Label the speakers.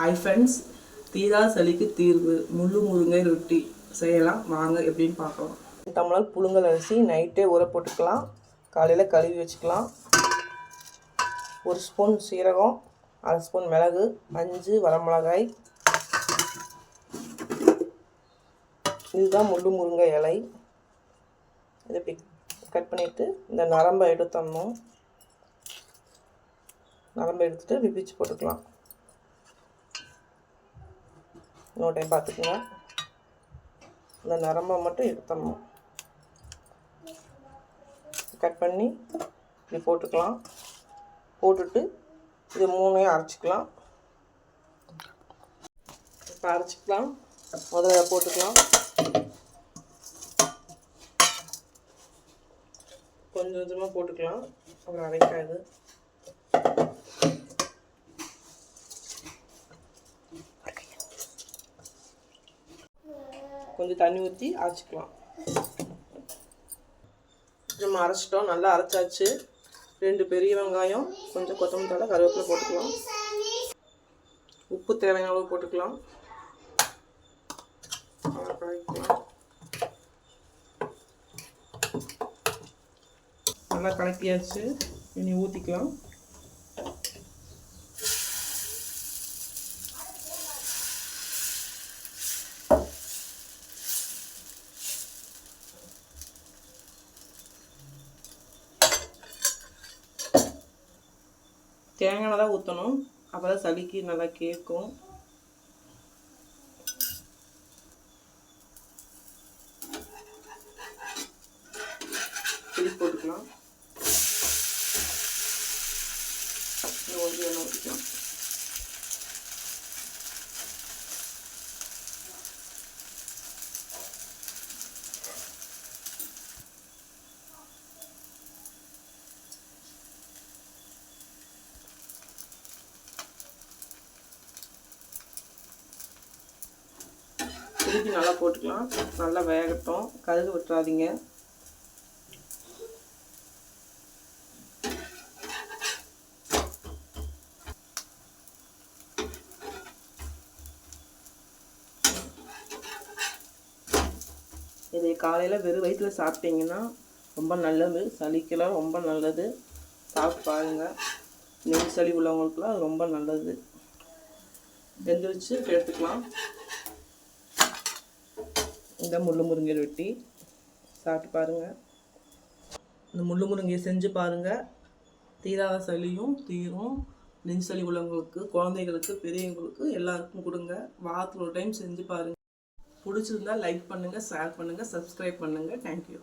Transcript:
Speaker 1: Hi friends, தீராத சளிக்கு தீர்வு முள்ளு முருங்கை ரொட்டி செய்யலாம். வாங்க எப்படின்னு பார்க்கலாம். டம்ளர் புழுங்கல் அரிசி நைட்டே ஊற போட்டுக்கலாம். காலையில் கழுவி வச்சுக்கலாம். 1 ஸ்பூன் சீரகம், 1/2 ஸ்பூன் மிளகு, 5 வரமிளகாய். இதுதான் முள்ளு முருங்கை இலை. இதை இப்படி கட் பண்ணிவிட்டு இந்த நரம்பை எடுத்துடணும். நரம்பை எடுத்துகிட்டு பிச்சு போட்டுக்கலாம். இன்னொரு டைம் பார்த்துக்குங்க. இந்த நரம்பை மட்டும் எடுத்துடணும். கட் பண்ணி இப்படி போட்டுக்கலாம். போட்டுட்டு இது 3ஐயும் அரைச்சிக்கலாம். இப்போ அரைச்சிக்கலாம். முதல்ல போட்டுக்கலாம். கொஞ்சம் கொஞ்சமாக போட்டுக்கலாம், அப்புறம் அரைக்காது. கொஞ்சம் தண்ணி ஊற்றி அரைச்சிக்கலாம். நம்ம அரைச்சிட்டோம், நல்லா அரைச்சாச்சு. 2 பெரிய வெங்காயம், கொஞ்சம் கொத்தமல்லி தழை, கருவேப்பிலை போட்டுக்கலாம். உப்பு தேவையான அளவு போட்டுக்கலாம். நல்லா கலக்கியாச்சு. இனி ஊற்றிக்கலாம். தேங்காய் தான் ஊற்றணும், அப்போ தான் சளிக்கு நல்லா கேட்கும். புளி போட்டுக்கலாம். எண்ணெய் ஊற்றிக்கலாம். திருப்பி நல்லா போட்டுக்கலாம். நல்லா வேகட்டும், கடுகு விட்டுறாதீங்க. இதை காலையில் வெறும் வயிற்றில் சாப்பிட்டீங்கன்னா ரொம்ப நல்லது. சளிக்கெல்லாம் ரொம்ப நல்லது. சாப்பிட்டு பாருங்கள். நெஞ்சு சளி உள்ளவங்களுக்குலாம் அது ரொம்ப நல்லது. வெந்துருச்சு, எடுத்துக்கலாம். இந்த முள்ளு முருங்கை ரொட்டி சாப்பிட்டு பாருங்கள். இந்த முள்ளு முருங்கையை செஞ்சு பாருங்கள். தீராத சளியும் தீரும். நெஞ்சு சளி உள்ளவங்களுக்கு, குழந்தைகளுக்கு, பெரியவங்களுக்கு எல்லாருக்கும் கொடுங்க. வாரத்தில் ஒரு டைம் செஞ்சு பாருங்கள். பிடிச்சிருந்தா லைக் பண்ணுங்கள், ஷேர் பண்ணுங்கள், சப்ஸ்கிரைப் பண்ணுங்கள். தேங்க்யூ.